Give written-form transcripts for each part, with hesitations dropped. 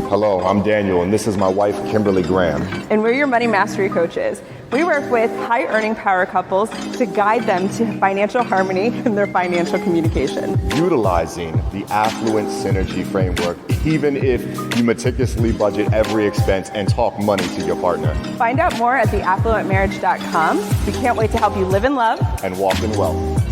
Hello, I'm Daniel, and this is my wife, Kimberly Graham. And we're your money mastery coaches. We work with high-earning power couples to guide them to financial harmony in their financial communication. Utilizing the Affluent Synergy Framework, even if you meticulously budget every expense and talk money to your partner. Find out more at theaffluentmarriage.com. We can't wait to help you live in love and walk in wealth.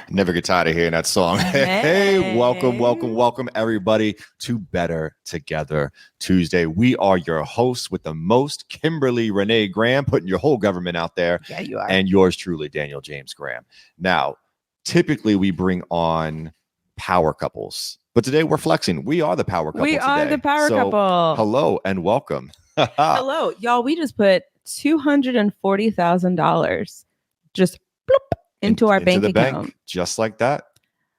Never get tired of hearing that song. Hey, welcome everybody to Better Together Tuesday. We are your hosts with the most, Kimberly Renee Graham, putting your whole government out there. Yeah, you are. And yours truly, Daniel James Graham. Now, typically we bring on power couples, but today we're flexing. We are the power couple. We are the power couple. Hello and welcome. Hello, y'all. We just put $240,000 just bloop into our bank account. Just like that.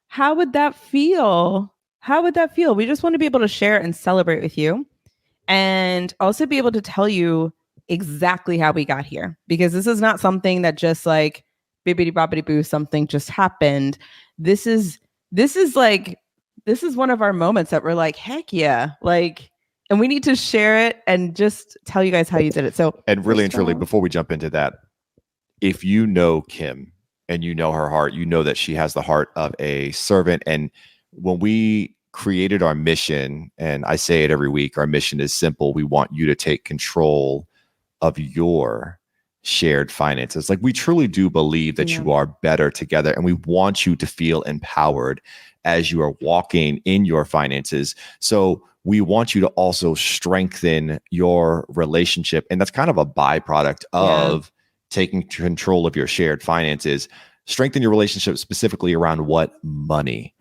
How would that feel? We just want to be able to share and celebrate with you, and also be able to tell you exactly how we got here, because this is not something that just like bibbidi bobbidi boo, something just happened. This is one of our moments that we're like, heck yeah, like, and we need to share it and just tell you guys how you did it. So, and really and truly, before we jump into that, if you know Kim and you know her heart, you know that she has the heart of a servant. And when we created our mission, and I say it every week, our mission is simple. We want you to take control of your shared finances. Like, we truly do believe that you are better together, and we want you to feel empowered as you are walking in your finances. So we want you to also strengthen your relationship. And that's kind of a byproduct of taking control of your shared finances. Strengthen your relationship specifically around what? Money.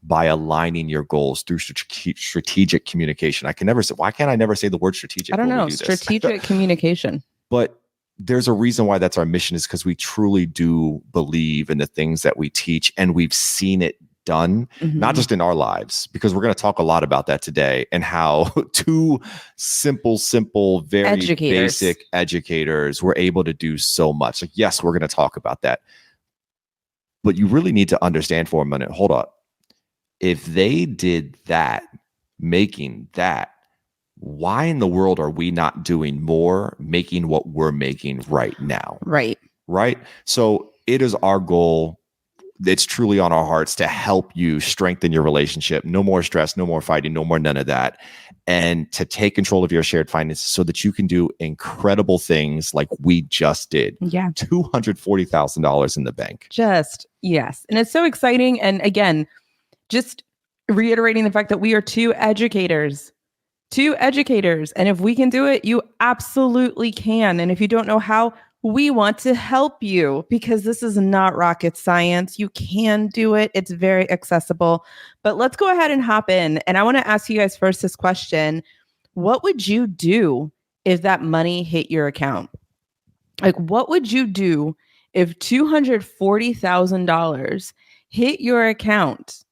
By aligning your goals through strategic communication. I can never say, why can't I never say the word strategic? I don't know. Strategic communication. But there's a reason why that's our mission, is because we truly do believe in the things that we teach, and we've seen it done, not just in our lives, because we're going to talk a lot about that today, and how two simple, very basic educators were able to do so much. Like, yes, we're going to talk about that, but you really need to understand for a minute, hold up. If they did that, making that, why in the world are we not doing more, making what we're making right now? Right. So it is our goal. It's truly on our hearts to help you strengthen your relationship. No more stress, no more fighting, no more none of that. And to take control of your shared finances so that you can do incredible things like we just did. Yeah. $240,000 in the bank. Yes. And it's so exciting. And again, just reiterating the fact that we are two educators. And if we can do it, you absolutely can. And if you don't know how, we want to help you, because this is not rocket science. You can do it. It's very accessible. But let's go ahead and hop in. And I want to ask you guys first this question. What would you do if that money hit your account? Like, what would you do if $240,000 hit your account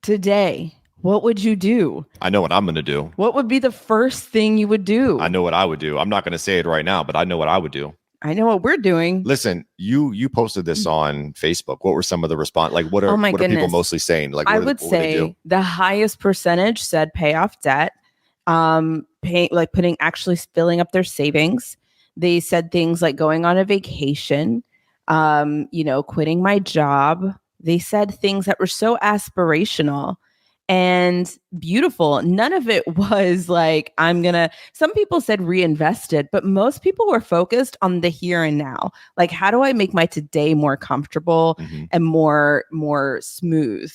today? What would you do? I know what I'm going to do. What would be the first thing you would do? I know what I would do. I'm not going to say it right now, but I know what I would do. I know what we're doing. Listen, you posted this on Facebook. What were some of the response? Like, what are people mostly saying? Like, I would say the highest percentage said pay off debt, filling up their savings. They said things like going on a vacation, quitting my job. They said things that were so aspirational and beautiful. None of it was like, some people said reinvested, but most people were focused on the here and now. Like, how do I make my today more comfortable and more smooth,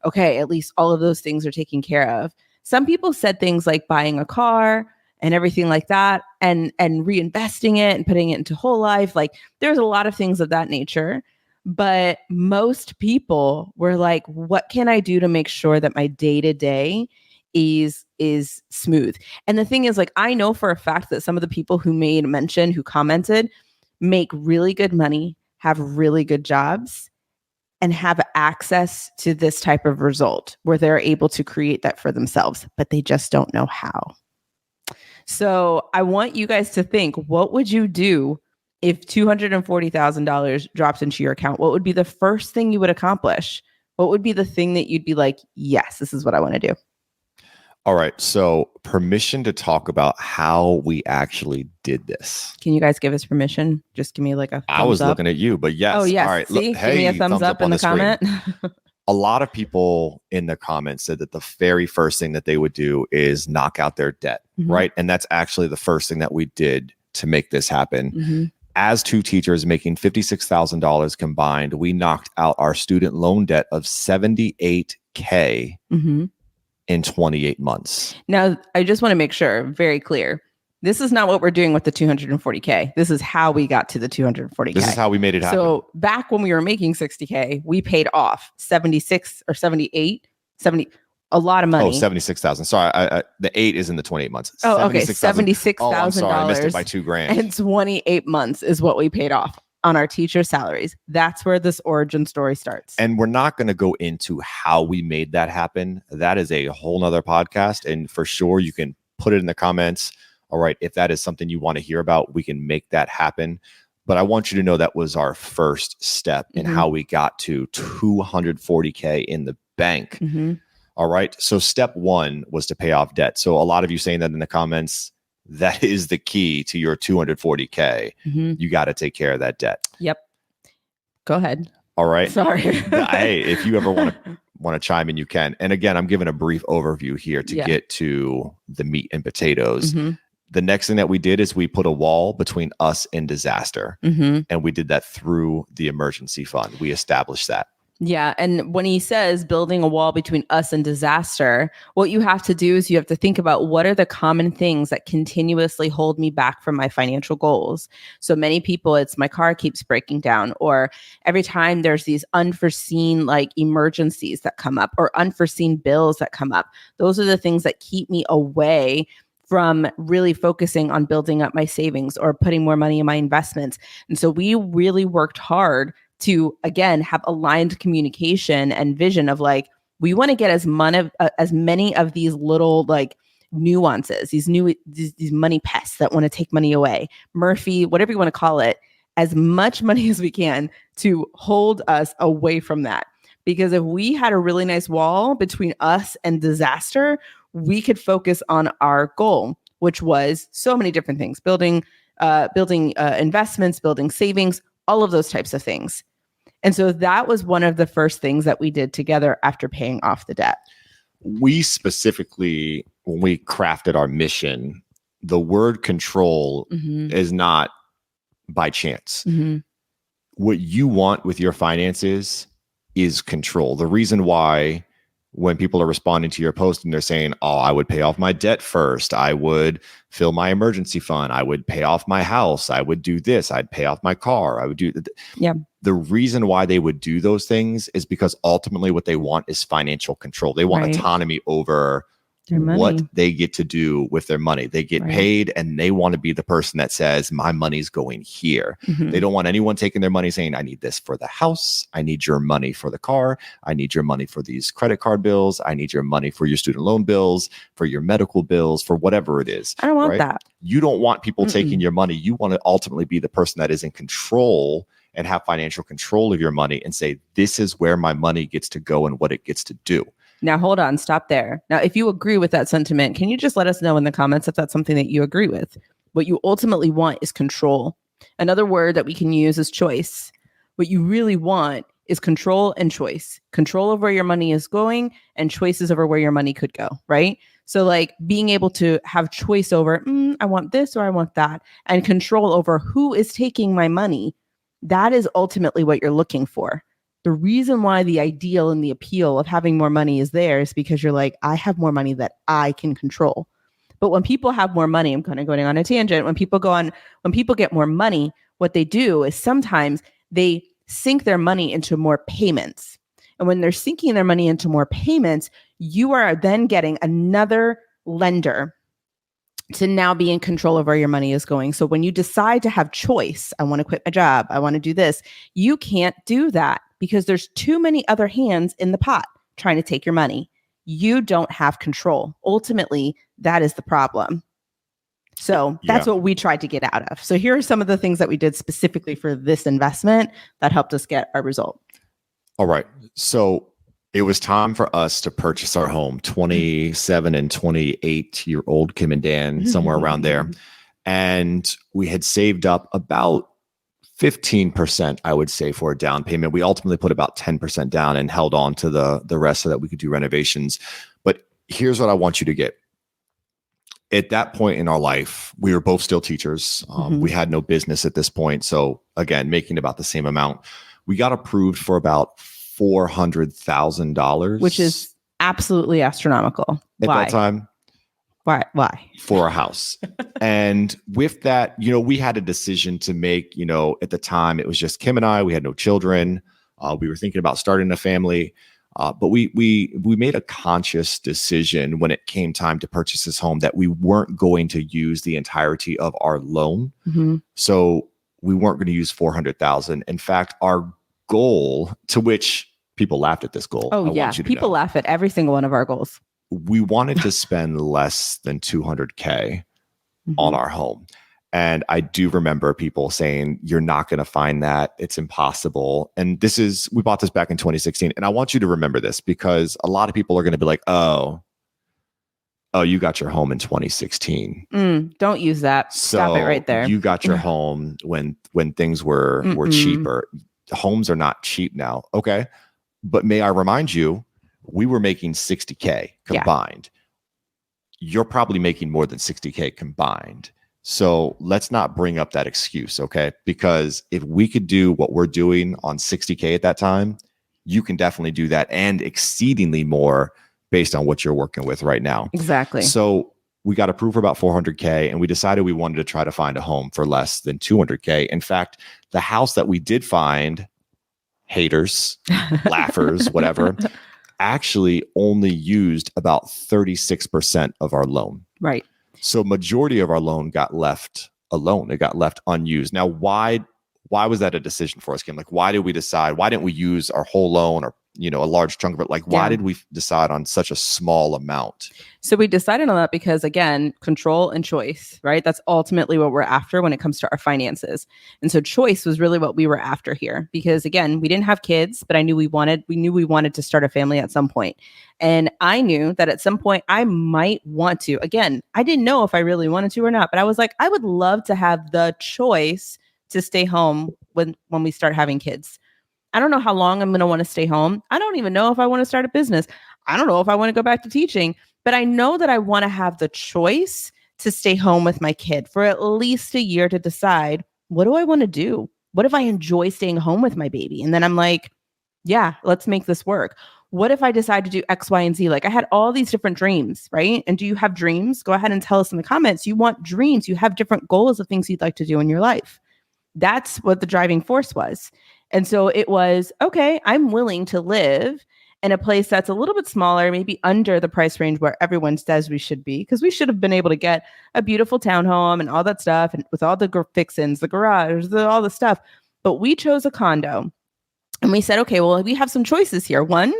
okay, at least all of those things are taken care of. Some people said things like buying a car and everything like that, and reinvesting it and putting it into whole life. Like, there's a lot of things of that nature. But most people were like, what can I do to make sure that my day-to-day is smooth? And the thing is, like, I know for a fact that some of the people who made mention, who commented, make really good money, have really good jobs, and have access to this type of result where they're able to create that for themselves, but they just don't know how. So I want you guys to think, what would you do If $240,000 drops into your account, what would be the first thing you would accomplish? What would be the thing that you'd be like, yes, this is what I want to do? All right. So permission to talk about how we actually did this. Can you guys give us permission? Just give me like a thumbs I was up. looking at you, but yes. Oh, yes. All right. See, give me a thumbs up in on the screen. comment. A lot of people in the comments said that the very first thing that they would do is knock out their debt, right? And that's actually the first thing that we did to make this happen. As two teachers making $56,000 combined, we knocked out our student loan debt of $78K in 28 months. Now, I just want to make sure, very clear. This is not what we're doing with the 240K. This is how we got to the 240K. This is how we made it happen. So back when we were making 60K, we paid off 76 or 78, 70, a lot of money. Oh, 76,000. Sorry, the 8 is in the 28 months. Oh, okay. $76,000. Oh, I'm sorry. I missed it by $2,000. And 28 months is what we paid off on our teacher salaries. That's where this origin story starts. And we're not going to go into how we made that happen. That is a whole nother podcast. And for sure, you can put it in the comments. All right. If that is something you want to hear about, we can make that happen. But I want you to know that was our first step in how we got to 240K in the bank. All right. So step one was to pay off debt. So a lot of you saying that in the comments, that is the key to your 240K. You got to take care of that debt. Yep. Go ahead. All right. Sorry. Hey, if you ever want to chime in, you can. And again, I'm giving a brief overview here to get to the meat and potatoes. The next thing that we did is we put a wall between us and disaster. And we did that through the emergency fund. We established that. Yeah. And when he says building a wall between us and disaster, what you have to do is you have to think about what are the common things that continuously hold me back from my financial goals. So many people, it's my car keeps breaking down, or every time there's these unforeseen like emergencies that come up or unforeseen bills that come up. Those are the things that keep me away from really focusing on building up my savings or putting more money in my investments. And so we really worked hard to, again, have aligned communication and vision of like, we want to get as many of these little like nuances, these money pests that want to take money away, Murphy, whatever you want to call it, as much money as we can to hold us away from that. Because if we had a really nice wall between us and disaster, we could focus on our goal, which was so many different things, building investments, building savings, all of those types of things. And so that was one of the first things that we did together after paying off the debt. We specifically, when we crafted our mission, the word control is not by chance. What you want with your finances is control. The reason why when people are responding to your post and they're saying, oh, I would pay off my debt first, I would fill my emergency fund, I would pay off my house, I would do this, I'd pay off my car, I would do the reason why they would do those things is because ultimately what they want is financial control. They want autonomy over what they get to do with their money. They get paid and they want to be the person that says, my money's going here. They don't want anyone taking their money saying, I need this for the house. I need your money for the car. I need your money for these credit card bills. I need your money for your student loan bills, for your medical bills, for whatever it is. I don't want that. You don't want people taking your money. You want to ultimately be the person that is in control and have financial control of your money and say, this is where my money gets to go and what it gets to do. Now, hold on, stop there. Now, if you agree with that sentiment, can you just let us know in the comments if that's something that you agree with? What you ultimately want is control. Another word that we can use is choice. What you really want is control and choice. Control over where your money is going and choices over where your money could go, right? So like being able to have choice over, I want this or I want that, and control over who is taking my money. That is ultimately what you're looking for. The reason why the ideal and the appeal of having more money is there is because you're like, I have more money that I can control. But when people have more money, I'm kind of going on a tangent. When people get more money, what they do is sometimes they sink their money into more payments. And when they're sinking their money into more payments, you are then getting another lender to now be in control of where your money is going. So when you decide to have choice, I want to quit my job, I want to do this, you can't do that because there's too many other hands in the pot trying to take your money. You don't have control. Ultimately, that is the problem. So that's what we tried to get out of. So here are some of the things that we did specifically for this investment that helped us get our result. All right. So it was time for us to purchase our home, 27 and 28-year-old Kim and Dan, somewhere around there. And we had saved up about 15%, I would say, for a down payment. We ultimately put about 10% down and held on to the rest so that we could do renovations. But here's what I want you to get. At that point in our life, we were both still teachers. We had no business at this point. So again, making about the same amount. We got approved for about $400,000. Which is absolutely astronomical. At that time. Why? For a house. And with that, we had a decision to make. At the time, it was just Kim and I. We had no children. We were thinking about starting a family. But we made a conscious decision when it came time to purchase this home that we weren't going to use the entirety of our loan. So we weren't going to use $400,000. In fact, our goal, to which people laughed at this goal. Oh, yeah. People laugh at every single one of our goals. We wanted to spend less than $200K on our home. And I do remember people saying, you're not going to find that. It's impossible. And we bought this back in 2016. And I want you to remember this because a lot of people are going to be like, oh, you got your home in 2016. Don't use that. Stop it right there. You got your home when things were cheaper. Homes are not cheap now. Okay. But may I remind you, we were making $60K combined. You're probably making more than $60K combined. So let's not bring up that excuse, okay? Because if we could do what we're doing on $60K at that time, you can definitely do that and exceedingly more based on what you're working with right now. Exactly. So we got approved for about $400K and we decided we wanted to try to find a home for less than $200K. In fact, the house that we did find, haters, laughers, whatever, actually only used about 36% of our loan. Right. So majority of our loan got left alone. It got left unused. Now, why was that a decision for us, Kim? Like, why did we decide? Why didn't we use our whole loan or, a large chunk of it? Like, why did we decide on such a small amount? So we decided on that because, again, control and choice, right? That's ultimately what we're after when it comes to our finances. And so choice was really what we were after here because, again, we didn't have kids, but we knew we wanted to start a family at some point. And I knew that at some point I might want to. Again, I didn't know if I really wanted to or not, but I was like, I would love to have the choice to stay home when we start having kids. I don't know how long I'm going to want to stay home. I don't even know if I want to start a business. I don't know if I want to go back to teaching, but I know that I want to have the choice to stay home with my kid for at least a year to decide, what do I want to do? What if I enjoy staying home with my baby? And then I'm like, yeah, let's make this work. What if I decide to do X, Y, and Z? Like I had all these different dreams, right? And do you have dreams? Go ahead and tell us in the comments. You want dreams. You have different goals of things you'd like to do in your life. That's what the driving force was. And so it was, okay, I'm willing to live in a place that's a little bit smaller, maybe under the price range where everyone says we should be, because we should have been able to get a beautiful townhome and all that stuff, and with all the fixins, the garage, all the stuff. But we chose a condo, and we said, okay, well, we have some choices here. One,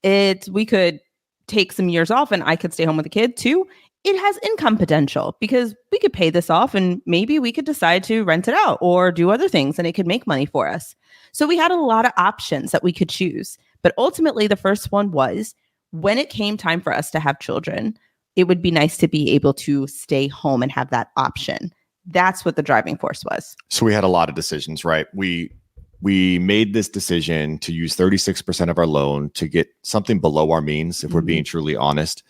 we could take some years off, and I could stay home with the kid. Two, it has income potential because we could pay this off, and maybe we could decide to rent it out or do other things, and it could make money for us. So we had a lot of options that we could choose. But ultimately, the first one was when it came time for us to have children, it would be nice to be able to stay home and have that option. That's what the driving force was. So we had a lot of decisions, right? We made this decision to use 36% of our loan to get something below our means, if we're being truly honest.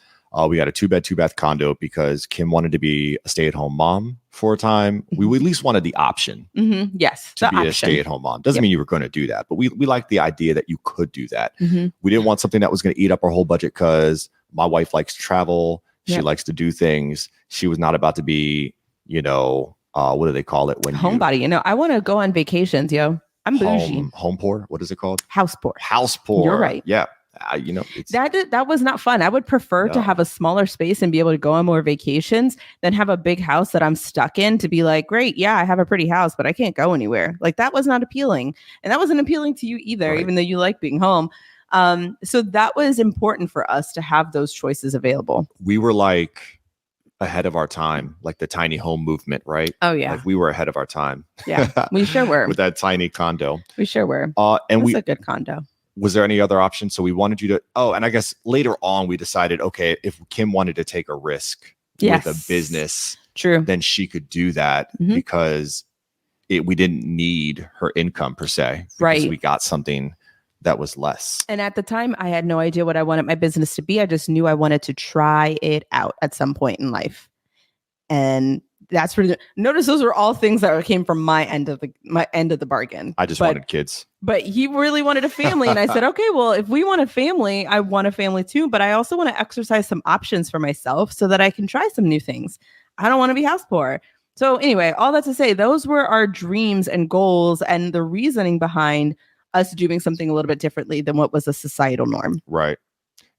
We had a 2-bed, 2-bath condo because Kim wanted to be a stay-at-home mom for a time. We at least wanted the option. Yes, to be a stay-at-home mom. Doesn't mean you were going to do that, but we liked the idea that you could do that. We didn't want something that was going to eat up our whole budget because my wife likes to travel. She likes to do things. She was not about to be, what do they call it? Homebody. I want to go on vacations, yo. I'm bougie. Home poor. What is it called? House poor. House poor. You're right. Yeah. That was not fun. I would prefer to have a smaller space and be able to go on more vacations than have a big house that I'm stuck in to be like, great, yeah, I have a pretty house, but I can't go anywhere. Like that was not appealing. And that wasn't appealing to you either, even though you like being home. So that was important for us to have those choices available. We were like, ahead of our time, like the tiny home movement, right? Oh, yeah. Like we were ahead of our time. Yeah, we sure were. With that tiny condo. We sure were. And That's a good condo. Was there any other option? So we wanted you to, and I guess later on we decided, okay, if Kim wanted to take a risk with a business, true, then she could do that because we didn't need her income per se. Because we got something that was less. And at the time, I had no idea what I wanted my business to be. I just knew I wanted to try it out at some point in life. And that's really, notice those were all things that came from my end of the bargain. I just wanted kids. But he really wanted a family. And I said, okay, well, if we want a family, I want a family too. But I also want to exercise some options for myself so that I can try some new things. I don't want to be house poor. So anyway, all that to say, those were our dreams and goals and the reasoning behind us doing something a little bit differently than what was a societal norm. Right.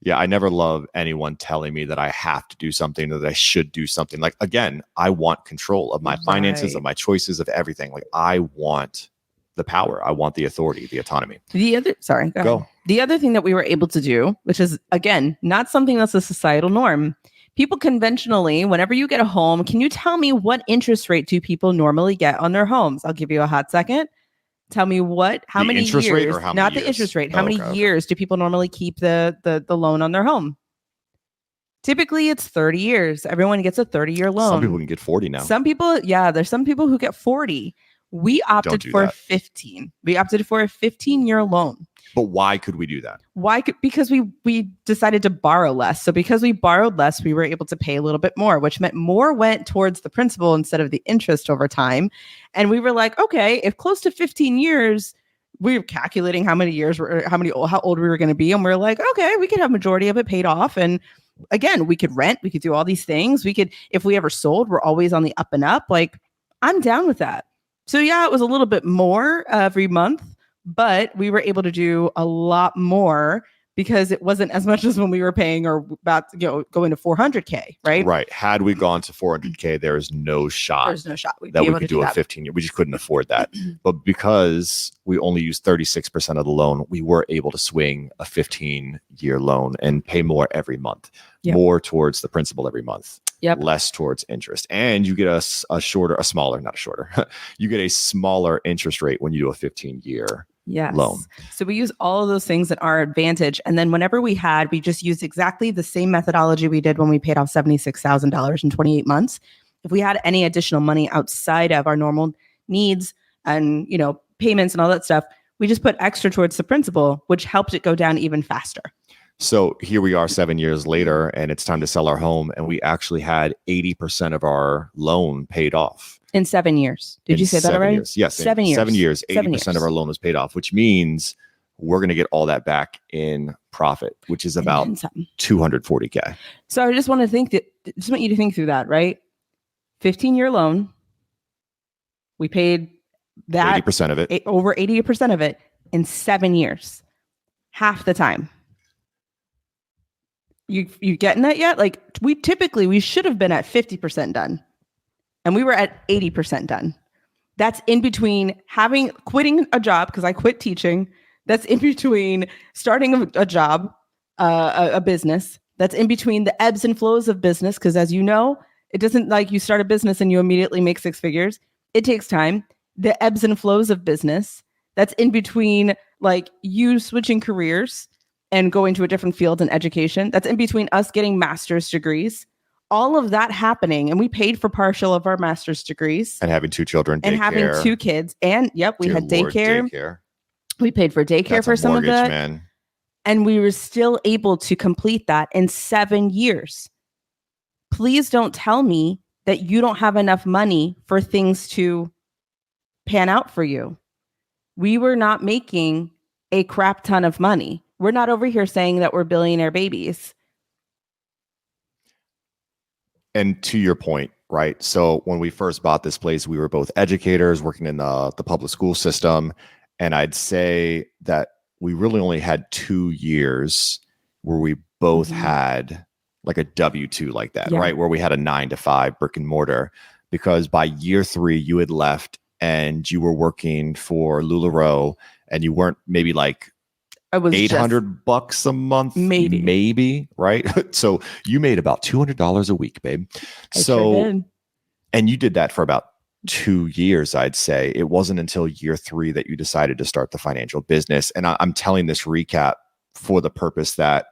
Yeah. I never love anyone telling me that I have to do something or that I should do something. Like, again, I want control of my finances, of my choices, of everything. Like, I want the power. I want the authority, the autonomy. The other thing that we were able to do, which is, again, not something that's a societal norm. People conventionally, whenever you get a home, can you tell me what interest rate do people normally get on their homes? I'll give you a hot second. Tell me how many interest years, rate or how not many the interest rate, how many okay. years do people normally keep the loan on their home? Typically it's 30 years. Everyone gets a 30-year loan. Some people can get 40 now. Some people, there's some people who get 40. We opted for 15. We opted for a 15-year loan. But why could we do that? Because we decided to borrow less. So because we borrowed less, we were able to pay a little bit more, which meant more went towards the principal instead of the interest over time. And we were like, okay, if close to 15 years, we were calculating how old we were going to be. And we were like, okay, we could have majority of it paid off. And again, we could rent, we could do all these things. We could, if we ever sold, we're always on the up and up. Like, I'm down with that. So yeah, it was a little bit more every month, but we were able to do a lot more because it wasn't as much as when we were paying or about to go into 400K, right? Right. Had we gone to 400K, there is no shot. There's no shot that we could do a 15-year. We just couldn't afford that. But because we only used 36% of the loan, we were able to swing a 15-year loan and pay more every month, more towards the principal every month. Less towards interest. And you get you get a smaller interest rate when you do a 15-year loan. So we use all of those things at our advantage. And then whenever we just used exactly the same methodology we did when we paid off $76,000 in 28 months. If we had any additional money outside of our normal needs and, payments and all that stuff, we just put extra towards the principal, which helped it go down even faster. So here we are 7 years later, and it's time to sell our home. And we actually had 80% of our loan paid off. In 7 years. Did you say that already? Yes. 7 years. 7 years, 80% of our loan was paid off, which means we're going to get all that back in profit, which is about $240K. So I just want you to think through that, right? 15-year loan. We paid that 80% of it. Over 80% of it in 7 years. Half the time. You getting that yet? Like we should have been at 50% done. And we were at 80% done. That's in between quitting a job because I quit teaching. That's in between starting a job, a business. That's in between the ebbs and flows of business. Because as you know, it doesn't like you start a business and you immediately make six figures. It takes time. The ebbs and flows of business. That's in between like you switching careers and going to a different field in education. That's in between us getting master's degrees. All of that happening. And we paid for partial of our master's degrees. And having two children, and having two kids. And we had daycare. We paid for daycare for some of that. Man. And we were still able to complete that in 7 years. Please don't tell me that you don't have enough money for things to pan out for you. We were not making a crap ton of money. We're not over here saying that we're billionaire babies. And to your point, right? So when we first bought this place, we were both educators working in the public school system. And I'd say that we really only had 2 years where we both had like a W-2 like that, right? Where we had a 9-to-5 brick and mortar, because by year 3, you had left and you were working for LuLaRoe and you weren't maybe like I was $800 a month, maybe, right? So you made about $200 a week, babe. I sure did. And you did that for about 2 years, I'd say. It wasn't until year 3 that you decided to start the financial business. And I'm telling this recap for the purpose that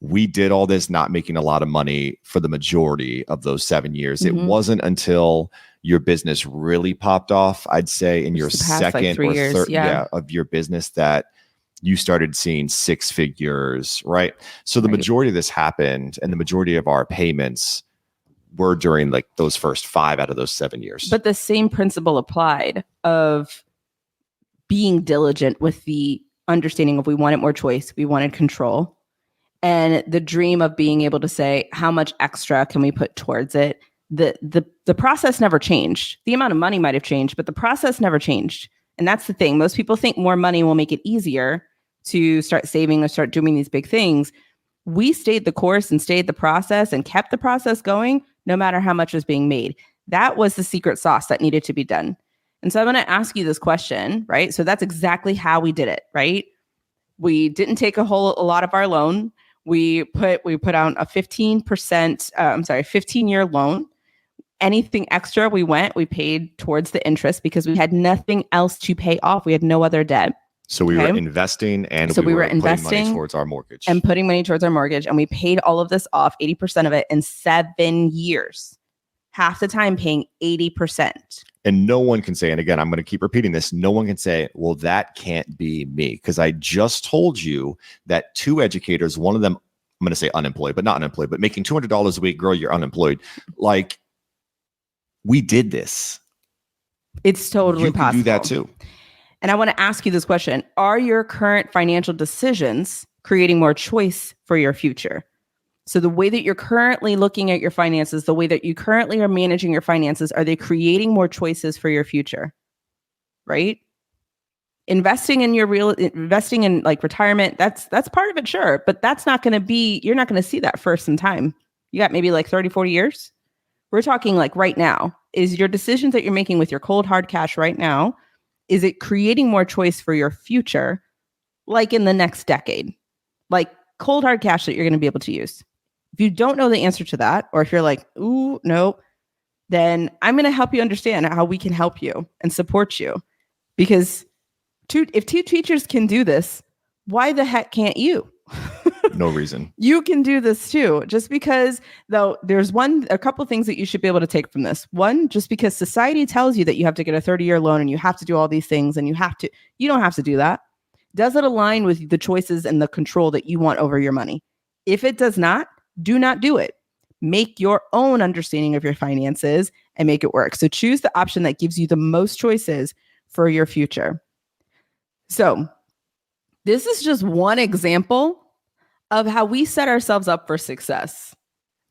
we did all this not making a lot of money for the majority of those 7 years. It wasn't until your business really popped off, I'd say, in your second or third of your business that you started seeing 6 figures, right? So the majority of this happened, and the majority of our payments were during like those first 5 out of those 7 years. But the same principle applied of being diligent with the understanding of we wanted more choice, we wanted control, and the dream of being able to say, how much extra can we put towards it? The process never changed. The amount of money might have changed, but the process never changed. And that's the thing. Most people think more money will make it easier to start saving or start doing these big things. We stayed the course and stayed the process and kept the process going, no matter how much was being made. That was the secret sauce that needed to be done. And so I'm going to ask you this question, right? So that's exactly how we did it, right? We didn't take a lot of our loan. We put out a 15-year loan. Anything extra we paid towards the interest because we had nothing else to pay off. We had no other debt. So we were investing, and we were putting money towards our mortgage. And putting money towards our mortgage. And we paid all of this off, 80% of it, in 7 years. Half the time paying 80%. And no one can say, and again, I'm going to keep repeating this, no one can say, well, that can't be me. Because I just told you that 2 educators, one of them, I'm going to say unemployed, but not unemployed, but making $200 a week, girl, you're unemployed. Like, we did this. It's totally possible. You can do that too. And I want to ask you this question. Are your current financial decisions creating more choice for your future? So the way that you're currently looking at your finances, the way that you currently are managing your finances, are they creating more choices for your future? Right? Investing in like retirement, that's part of it, sure. But that's not going to be, you're not going to see that first in time. You got maybe like 30, 40 years. We're talking like right now. Is your decisions that you're making with your cold hard cash right now, is it creating more choice for your future, like in the next decade? Like cold hard cash that you're going to be able to use. If you don't know the answer to that, or if you're like, ooh, no, then I'm going to help you understand how we can help you and support you. Because if 2 teachers can do this, why the heck can't you? No reason. You can do this too. Just because, though, there's a couple things that you should be able to take from this. One, just because society tells you that you have to get a 30-year loan and you have to do all these things and you don't have to do that. Does it align with the choices and the control that you want over your money? If it does not, do not do it. Make your own understanding of your finances and make it work. So choose the option that gives you the most choices for your future. So this is just one example of how we set ourselves up for success.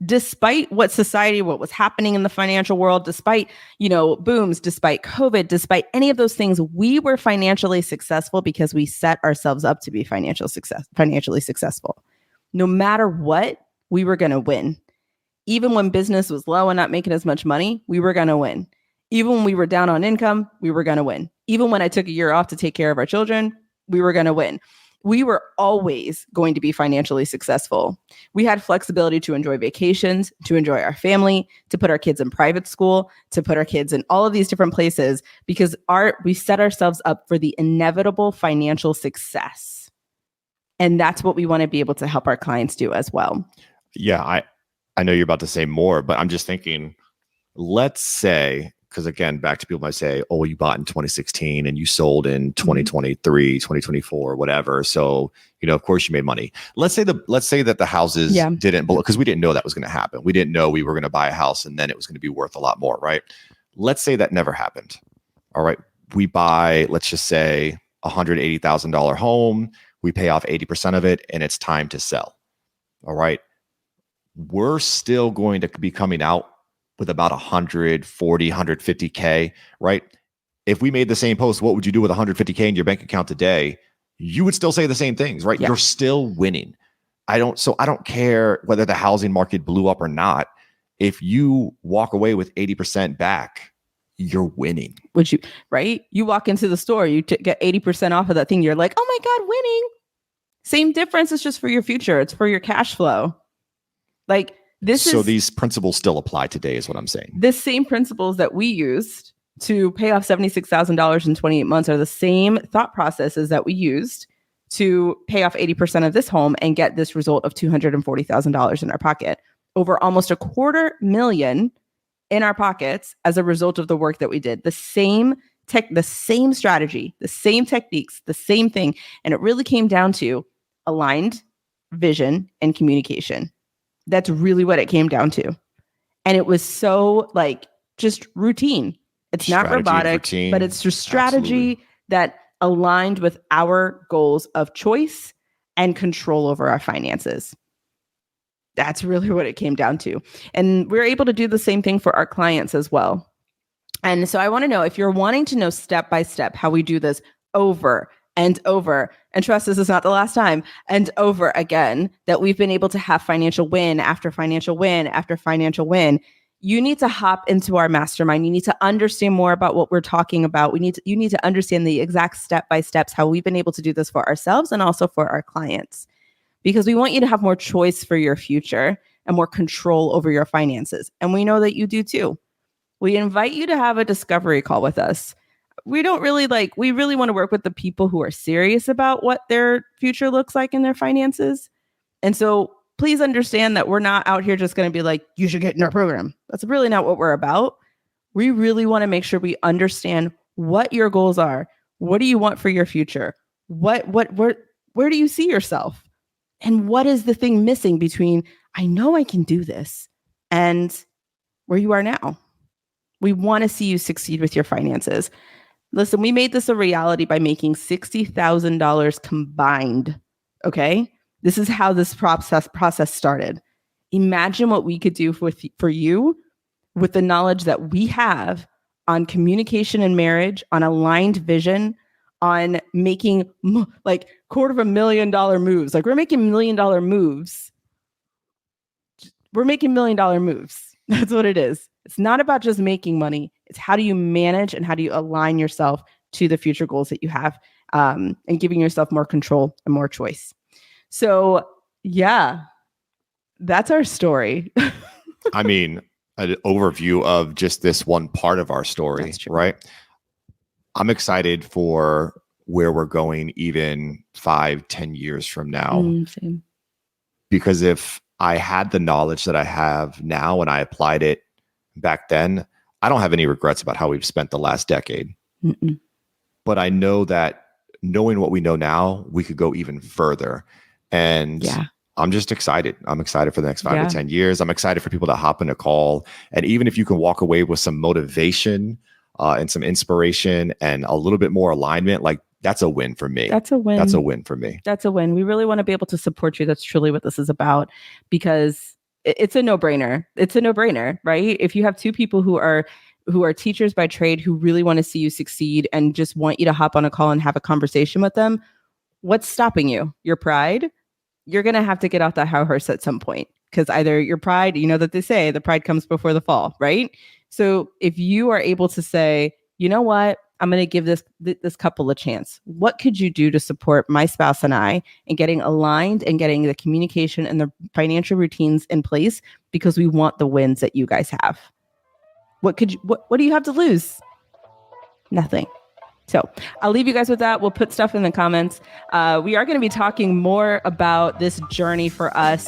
Despite what was happening in the financial world, despite, booms, despite COVID, despite any of those things, we were financially successful because we set ourselves up to be financially successful. No matter what, we were going to win. Even when business was low and not making as much money, we were going to win. Even when we were down on income, we were going to win. Even when I took a year off to take care of our children, we were going to win. We were always going to be financially successful. We had flexibility to enjoy vacations, to enjoy our family, to put our kids in private school, to put our kids in all of these different places because we set ourselves up for the inevitable financial success. And that's what we want to be able to help our clients do as well. Yeah, I know you're about to say more, but I'm just thinking, let's say, because again, back to people might say, oh, you bought in 2016 and you sold in 2023, 2024, whatever. So, of course you made money. Let's say that the houses didn't, because we didn't know that was going to happen. We didn't know we were going to buy a house and then it was going to be worth a lot more, right? Let's say that never happened. All right. We buy, let's just say $180,000 home. We pay off 80% of it and it's time to sell. All right. We're still going to be coming out with about 140, 150K, right? If we made the same post, what would you do with 150K in your bank account today? You would still say the same things, right? Yeah. You're still winning. I don't care whether the housing market blew up or not. If you walk away with 80% back, you're winning. Would you, right? You walk into the store, you get 80% off of that thing. You're like, oh my God, winning. Same difference. It's just for your future. It's for your cash flow. Like So these principles still apply today is what I'm saying. The same principles that we used to pay off $76,000 in 28 months are the same thought processes that we used to pay off 80% of this home and get this result of $240,000 in our pocket. Over almost $250,000 in our pockets as a result of the work that we did. The same strategy, the same techniques, the same thing. And it really came down to aligned vision and communication. That's really what it came down to. And it was so like just routine. It's not robotic, routine, but it's just strategy that aligned with our goals of choice and control over our finances. That's really what it came down to. And we're able to do the same thing for our clients as well. And so I want to know if you're wanting to know step by step how we do this over and over, and trust this is not the last time, and over again, that we've been able to have financial win after financial win after financial win. You need to hop into our mastermind. You need to understand more about what we're talking about. You need to understand the exact step by steps, how we've been able to do this for ourselves and also for our clients, because we want you to have more choice for your future and more control over your finances. And we know that you do too. We invite you to have a discovery call with us. We really want to work with the people who are serious about what their future looks like in their finances. And so please understand that we're not out here just going to be like, you should get in our program. That's really not what we're about. We really want to make sure we understand what your goals are. What do you want for your future? Where do you see yourself? And what is the thing missing between, I know I can do this, and where you are now? We want to see you succeed with your finances. Listen, we made this a reality by making $60,000 combined. Okay? This is how this process started. Imagine what we could do for you with the knowledge that we have on communication and marriage, on aligned vision, on making like $250,000 moves. Like we're making $1 million moves. We're making $1 million moves. That's what it is. It's not about just making money. It's how do you manage and how do you align yourself to the future goals that you have, and giving yourself more control and more choice. So yeah, that's our story. I mean, an overview of just this one part of our story, right? I'm excited for where we're going even 5-10 years from now. Same. Because if I had the knowledge that I have now and I applied it back then, I don't have any regrets about how we've spent the last decade. Mm-mm. But I know that knowing what we know now, we could go even further. And I'm just excited. I'm excited for the next 5 to 10 years. I'm excited for people to hop in a call. And even if you can walk away with some motivation and some inspiration and a little bit more alignment, like that's a win for me. That's a win. That's a win for me. That's a win. We really want to be able to support you. That's truly what this is about, because it's a no-brainer. It's a no-brainer, right? If you have two people who are teachers by trade, who really want to see you succeed and just want you to hop on a call and have a conversation with them, what's stopping you? Your pride? You're going to have to get off that high horse at some point, because either your pride, you know that they say the pride comes before the fall, right? So if you are able to say, you know what, I'm going to give this couple a chance. What could you do to support my spouse and I in getting aligned and getting the communication and the financial routines in place, because we want the wins that you guys have? What do you have to lose? Nothing. So I'll leave you guys with that. We'll put stuff in the comments. We are going to be talking more about this journey for us,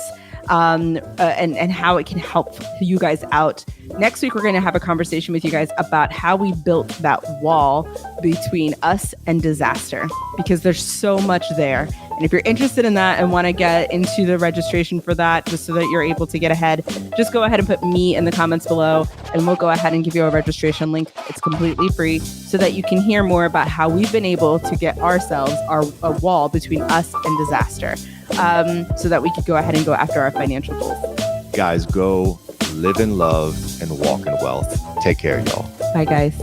and how it can help you guys out. Next week, we're going to have a conversation with you guys about how we built that wall between us and disaster, because there's so much there. And if you're interested in that and want to get into the registration for that, just so that you're able to get ahead, just go ahead and put me in the comments below, and we'll go ahead and give you a registration link. It's completely free, so that you can hear more about how we've been able to get ourselves a wall between us and disaster, so that we could go ahead and go after our financial goals. Guys, go live in love and walk in wealth. Take care, y'all. Bye, guys.